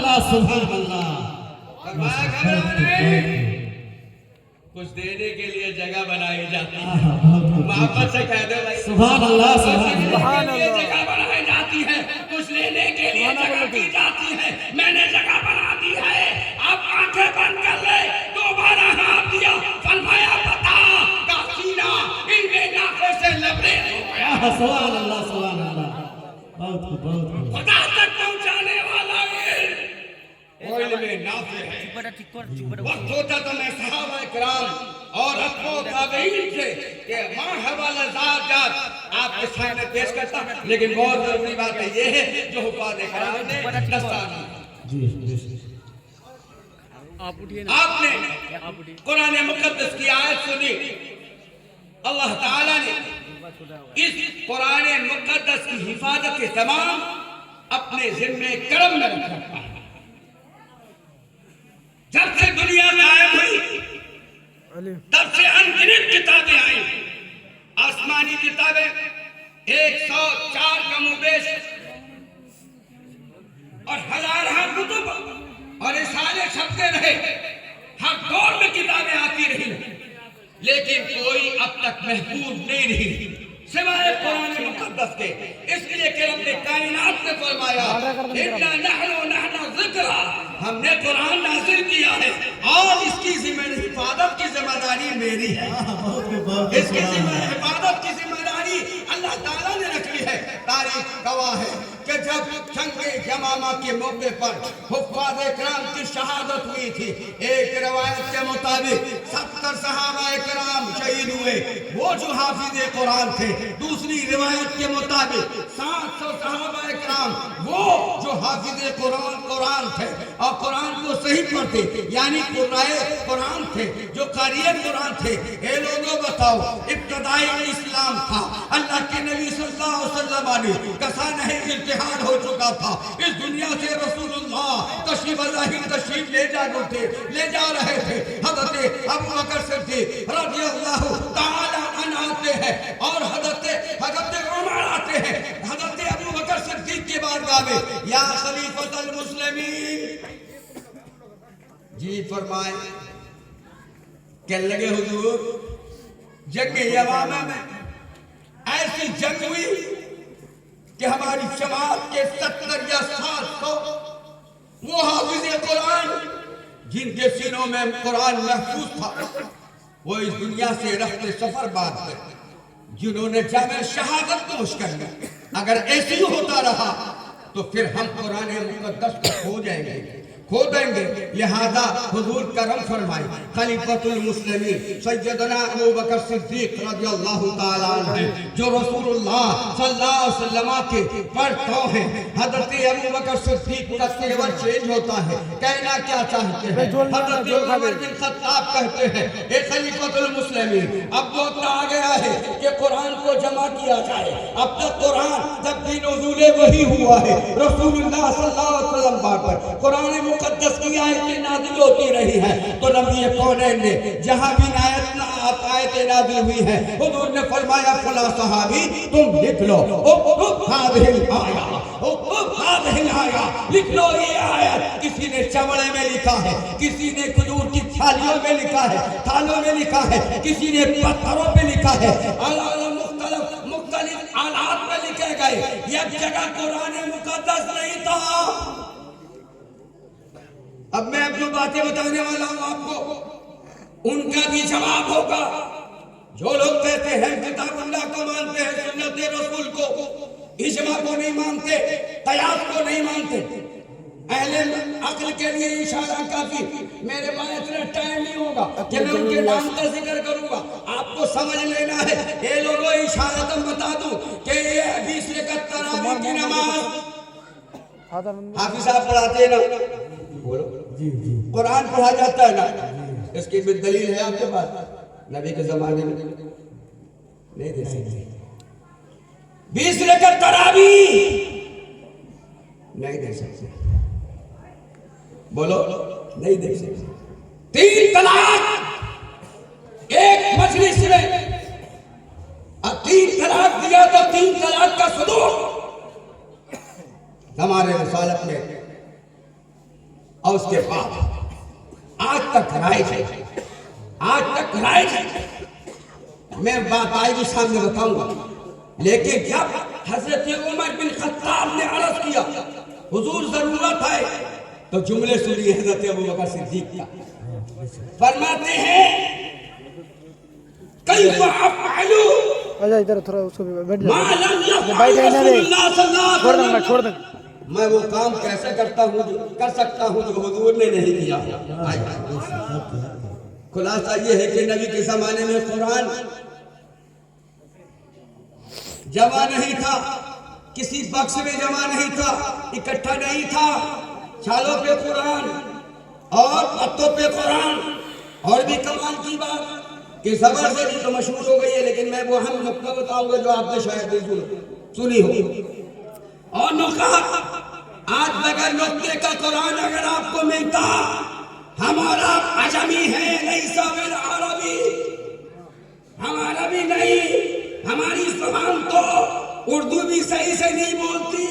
اللہ سبحان اللہ. فرمایا گھبراؤ نہیں، کچھ دینے کے لیے جگہ بنائی جاتی ہے. محبت سے کہہ دو بھائی سبحان اللہ سبحان اللہ. جگہ بنائی جاتی ہے، کچھ لینے کے لیے جگہ دی جاتی ہے. میں نے جگہ بنا دی ہے، آپ آنکھیں بند کر لے. دوبارہ ہاتھ دیا، فرمایا بتا کافینا ان بے ناخوں سے لبریز ہو گیا. سبحان اللہ سبحان اللہ. بہت خوب بہت خوب. خدا تک پہنچانے والا وہ علم نافع ہے. وقت ہوتا تو میں صحابہ کرام اور اتباع تابعین سے کہ ماں حوالہ جات آپ کے سامنے پیش کرتا، لیکن بہت ضروری بات ہے یہ ہے جو حفاظ کرام نے دستاویز. آپ نے قرآن مقدس کی آیت سنی. اللہ تعالیٰ نے اس قرآن مقدس کی حفاظت کے تمام اپنے ذمہ کرم میں رکھا ہے. جب سے دنیا قائم ہوئی تب سے انگنت کتابیں آئیں. آسمانی کتابیں 104 کم و بیش اور ہزارہ کتب اور رسالے چھپتے رہے. ہر دور میں کتابیں آتی رہی، لیکن کوئی اب تک محفوظ نہیں رہی سوائے قرآن مقدس کے. اس لیے کہ رب نے کائنات نے فرمایا اِنَّا نَحْنُ ذِكْرَا، ہم نے قرآن نازل کیا ہے اور اس کی حفاظت کی ذمہ داری میری ہے. اس کی حفاظت کی ذمہ داری اللہ تعالیٰ نے رکھ لی ہے. تاریخ گواہ ہے کہ جب جنگ یمامہ کے موقع پر حفاظ کرام کی شہادت ہوئی تھی، ایک روایت کے مطابق 70 صحابہ کرام شہید ہوئے وہ جو حافظ قرآن تھے. دوسری روایت کے مطابق 700 صحابہ کرام وہ جو حافظ قرآن تھے اور قرآن کو صحیح پڑھتے یعنی قرآن تھے، جو قاری قرآن تھے. اے لوگوں بتاؤ، ابتدائی اسلام تھا، اللہ کے نبی صلی اللہ علیہ وسلم نے کسانہ ارتحال ہو چکا تھا. اس دنیا سے رسول اللہ تشریف لے جا رہے تھے. حضرت ابو بکر صدیق رضی اللہ تعالی عنہ آتے ہیں اور حضرت عمر آتے ہیں. حضرت ابو بکر صدیق کے بارگاہ میں یا خلیفۃ المسلمین جی فرمائے کہ لگے حضور جنگ یمامہ میں ایسی جنگ ہوئی کہ ہماری جماعت کے 70 یا 700 وہ حافظ قرآن جن کے سینوں میں قرآن محفوظ تھا وہ اس دنیا سے رفت سفر بعد ہے، جنہوں نے جامع شہادت نوش کر لی. اگر ایسی ہوتا رہا تو پھر ہم قرآن مقدس کو کھو دیں گے. لہذا حضور کرم فرمائے خلیفۃ المسلمین سیدنا ابو بکر صدیق رضی اللہ تعالیٰ عنہ جو رسول اللہ صلی اللہ علیہ وسلم کے پرتو ہیں. حضرت ابو بکر صدیق کا تیور چینج ہوتا ہے. کہنا کیا چاہتے ہیں؟ حضرت عمر بن خطاب کہتے ہیں اے خلیفۃ المسلمین اب وقت آ گیا ہے کہ قرآن کو جمع کیا جائے. اب تک قرآن جب بھی نزول وحی ہوا ہے رسول اللہ صلی اللہ علیہ وسلم پر قرآن مقدس کی آیتیں نازل ہوتی رہی ہیں، تو نبی کونین نے جہاں بھی آیتیں نازل ہوئی ہیں حضور نے فرمایا فلاں صحابی تم لکھ لو اکتب ہذہ الآیہ، لکھ لو یہ آیت. کسی نے چمڑے میں لکھا ہے، کسی نے کھجور کی تھالیوں میں لکھا ہے، کسی نے پتھروں پہ لکھا ہے. مختلف آلات میں لکھے گئے. یک جگہ قرآن مقدس نہیں تھا. اب میں جو باتیں بتانے والا ہوں آپ کو ان کا بھی جواب ہوگا. جو لوگ کہتے ہیں کتاب اللہ کو مانتے ہیں، سنت رسول کو، اجماع کو نہیں مانتے، قیاس کو نہیں مانتے. اہل عقل کے لیے اشارہ کافی. میرے پاس اتنا ٹائم نہیں ہوگا کہ میں ان کے نام کا ذکر کروں گا. آپ کو سمجھ لینا ہے. اے لوگوں اشارتاً بتا دوں کہ یہ حدیث رکعت تراویح کی نماز حافظ صاحب پڑھاتے ہیں نا، قرآن پڑھا جاتا ہے نا، اس کی بھی دلیل ہے آپ کے پاس؟ نبی کے زمانے میں نہیں دے سکتے. 20 رکعت تراویح نہیں دے سکتے. بولو نہیں دے سکتے. 3 طلاق ایک مجلس میں، اب 3 طلاق دیا تو 3 طلاق کا ثبوت ہمارے رسالت میں اور اس کے بعد آج تک رائج ہے، آج تک رائج ہے. میں بات آئے گی سامنے بتاؤں گا. لیکن جب حضرت عمر بن خطاب نے عرض کیا حضور ضرورت ہے، تو جملے سنیے حضرت ابوبکر صدیق کا. فرماتے ہیں کیف افعلو آجا ادھر تھوڑا اس کو بھی بیٹھ ما جا. لم یفعل بیٹھ جائے نا رسول رے. اللہ صلی اللہ علیہ چھوڑ دیں وسلم. چھوڑ دیں. میں وہ کام کیسے کرتا ہوں کر سکتا ہوں جو حضور نے نہیں کیا. خلاصہ یہ ہے کہ نبی کے زمانے میں قرآن جمع نہیں تھا، کسی بکس میں جمع نہیں تھا، اکٹھا نہیں تھا. چھالوں پہ قرآن اور پتوں پہ قرآن. اور بھی کمال کی بات کہ زبر سے بھی تو مشہور ہو گئی ہے، لیکن میں وہ ہم نقطہ بتاؤں گا جو آپ نے شاید نہیں سنی ہو. اور نقطہ آج بغیر نقطے کا قرآن اگر آپ کو ملتا، ہمارا عجمی ہے لیس بالعربی، ہم عربی نہیں، ہماری زبان تو اردو بھی صحیح سے نہیں بولتی،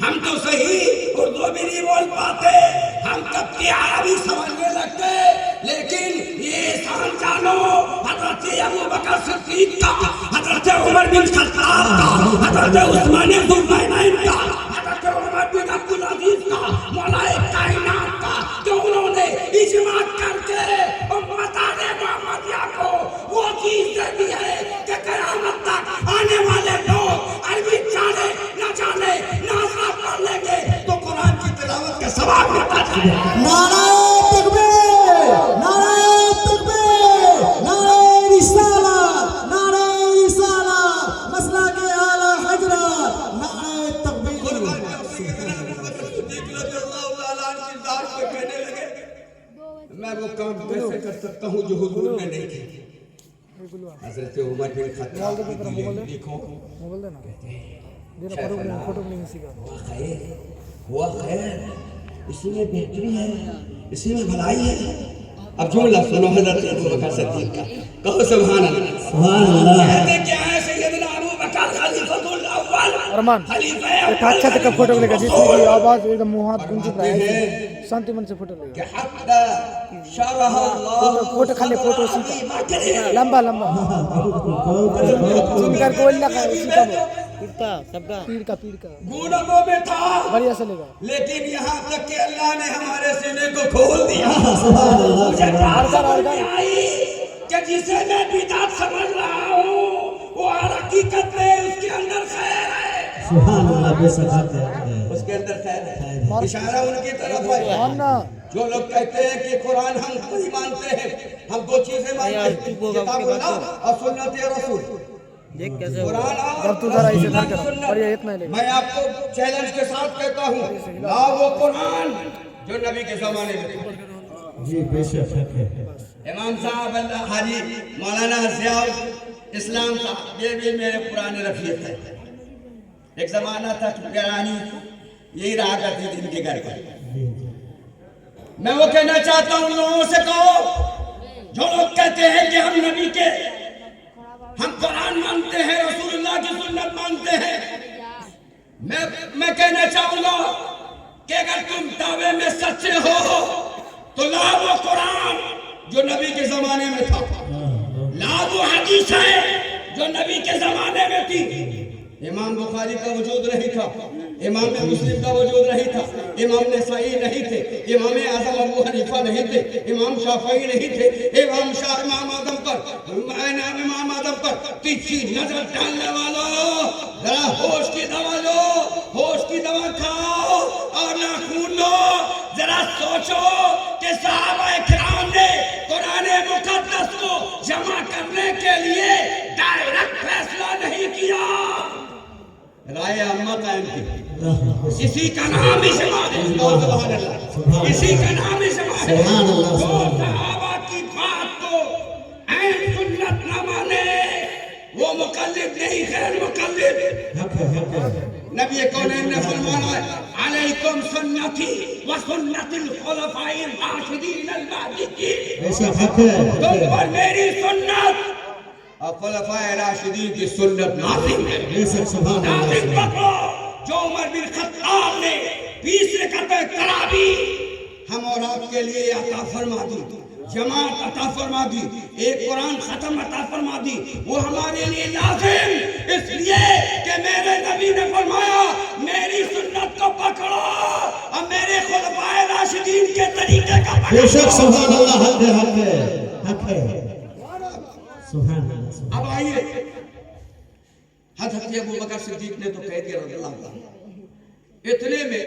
ہم تو صحیح اردو بھی نہیں بول پاتے، ہم کب کی عربی سمجھنے لگتے. لیکن یہ احسان جانو حضرت ابوبکر صدیق کا، حضرت عمر بن خطاب کا، حضرت عثمان ذو النورین کا، حضرت عمر بن عبدالعزیز کا، مولا کائنات کا، کہ انہوں نے اجماع کر کے امتان محمدیہ کو وہ چیز دے دی ہے کہ قیامت تک آنے والے لوگ عربی جانے نہ جانے نہ پڑھ لیں گے تو قرآن کی تلاوت کا ثواب ملتا جائے. نعرہ تکبیر، نعرہ تکبیر، نعرہ رسالت، نعرہ رسالت، مسلک اعلی حضرت، نعرہ تکبیر. میں وہ کام کیسے کر سکتا ہوں جو حضور نے نہیں کیا. حضرت عمر بن خطاب کی دلیل دیکھو. موبائل دینا دینا فوٹو نہیں اسی کا. ہوا خیر، اسی میں بہتری ہے، اسی میں بھلائی ہے. اب جملہ سنو حضرت ابوبکر صدیق کا، کہو سبحان اللہ. سبحان اللہ. کہتے کیا ہے سیدنا ابوبکر خلیفۃ الاول، ارمان ایک اچھا تک کا فوٹو لے گا جس کی آواز ایک دم منہ ہاتھ گونج رہا ہے. شانتی من سے فوٹو لے کہ گا. حتی شرح اللہ فوٹو خالی فوٹو اسی کا لمبا لمبا سن کر کو اللہ کا اسی کا پیر کا گونگوں میں تھا بڑھیا سے لے گا. لیکن یہاں تک کہ اللہ نے ہمارے سینے کو کھول دیا. مجھے بات سمجھ میں آئی کہ جسے میں بدعت سمجھ رہا ہوں وہ حقیقت میں اس کے اندر خیر ہے. سبحان اللہ. بے شک ہے، اس کے اندر خیر ہے. اشارہ ان کی طرف ہے. آنا جو لوگ کہتے ہیں کہ قرآن ہم نہیں مانتے ہیں، ہم دو چیزیں مانتے ہیں، کتاب اللہ اور سنت رسول. قرآن اور جب تو ذرا اسے دھر کر سنت. بڑھیا اتنا ہی لے گا. میں آپ کو چیلنج کے ساتھ کہتا ہوں، لا وہ قرآن جو نبی کے زمانے میں تھا. جی بے شک ہے. امام صاحب اللہ حاجی مولانا ضیاء اسلام صاحب یہ بھی میرے پرانے رفیق ہیں. ایک زمانہ تھا گرانی یہی رہا کرتی تھی ان کے گھر کا. میں وہ کہنا چاہتا ہوں لوگوں سے، کہو جو لوگ کہتے ہیں کہ ہم نبی کے، ہم قرآن مانتے ہیں، رسول اللہ کی سنت مانتے ہیں، میں کہنا چاہوں گا کہ اگر تم دعوے میں سچے ہو تو لا وہ قرآن جو نبی کے زمانے میں تھا، لا وہ حدیث ہے جو نبی کے زمانے میں تھی. امام بخاری کا وجود نہیں تھا، امام مسلم کا وجود نہیں تھا، امام نسائی نہیں تھے، امام اعظم ابو حنیفہ نہیں تھے، امام شافعی نہیں تھے. امام اعظم پر تیچھی نظر ڈالنے والوں ذرا ہوش کی دوا لو، ہوش کی دوا کھاؤ اور ناخون لو. ذرا سوچو کہ صحابہ کرام نے قرآن مقدس کو جمع کرنے کے لیے ڈائریکٹ فیصلہ نہیں کیا، رائے عامہ قائم کی. اسی کا نام اجماع ہے. سبحان اللہ. اسی کا نام اجماع ہے. جو صحابہ کی بات کو عین سنت نہ مانے وہ مقلد نہیں، غیر مقلد. نبی کونین نے فرمایا علیکم سنتی و سنت الخلفاء الراشدین المہدیین. تم پر میری سنت اور خلفاء راشدین کی سنت لازم ہے. لازم پکڑو. جو عمر بن خطاب نے 20 رکعتیں تراویح ہم اور کے لیے عطا فرما دی، جماعت عطا فرما دی، ایک قرآن ختم عطا فرما دی، وہ ہمارے لیے لازم اس لیے کہ میرے نبی نے فرمایا میری سنت کو پکڑو اور میرے خلفائے راشدین کے طریقے کا بے شک سبحان اللہ، حق ہے حق ہے حق ہے، سبحان اللہ۔ اب آئیے حضرت ابو بکر صدیق نے تو کہہ دیا رضی اللہ عنہ، اتنے میں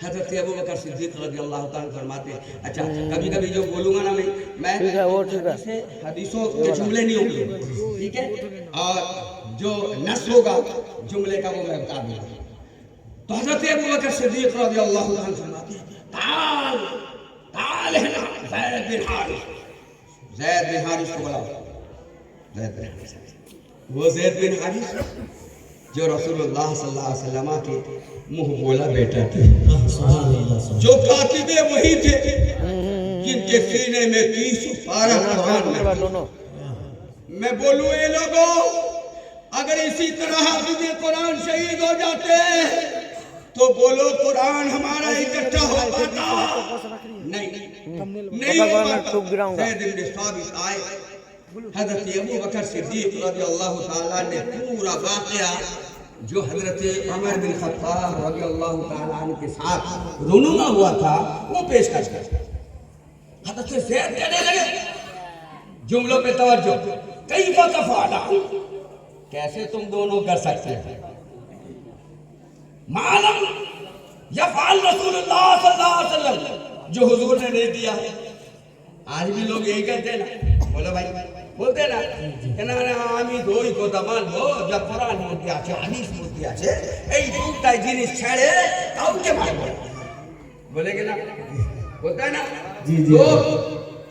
حضرت ابو بکر صدیق رضی اللہ تعالیٰ فرماتے ہیں اچھا کبھی کبھی جو بولوں گا نا میں حدیثوں کے جملے نہیں ہوں گے، ٹھیک ہے، اور جو نص ہوگا جملے کا وہ میں بتا دوں گا۔ تو حضرت ابو بکر صدیق رضی اللہ عنہ فرماتے ہیں تعال تعال ہنا زید بن حارث، زید بن حارث کو بلاؤ، زید بن حارث، وہ زید بن حارث جو رسول اللہ صلی اللہ علیہ وسلم کے منہ بولا بیٹا تھے، جو کاتب وہی تھے جن کے سینے میں 30 پارہ قرآن میں۔ میں بولوں اے لوگوں اگر اسی طرح حافظ قرآن شہید ہو جاتے تو بولو قرآن ہمارا اکٹھا ہو پاتا؟ نہیں ہو پاتا۔ زید بن ثابت آئے، حضرت ابو بکر صدیق رضی اللہ تعالیٰ نے پورا واقعہ جو حضرت عمر بن خطاب رضی اللہ تعالیٰ عنہ کے ساتھ رونما ہوا تھا وہ پیش کر دیا۔ حضرت زید کہنے لگے، جملوں پہ توجہ، کیف تفعلان، کیسے تم دونوں کر سکتے ہیں، معلوم یفعل رسول اللہ صلی اللہ علیہ وسلم، جو حضور نے نہیں کیا۔ آج بھی لوگ یہی کہتے ہیں نا، بولو بھائی বলতে না কেন আমি দই কথা মানবো যা কোরআন মধ্যে আছে হাদিস মধ্যে আছে এই দুটাই জিনিস ছেড়ে কাউকে মানবো না, বলে কি না, বলতে না জি জি। তো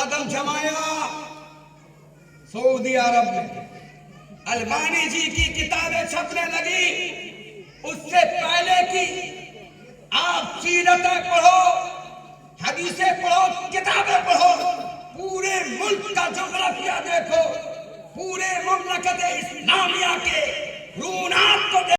قدم جمایا سعودی عرب میں، البانی جی کی کتابیں چھپنے لگی، اس سے پہلے کی آپ سیرتیں پڑھو، حدیثیں پڑھو، کتابیں پڑھو، پورے ملک کا جغرافیہ دیکھو، پورے مملکت اسلامیہ کے رونات کو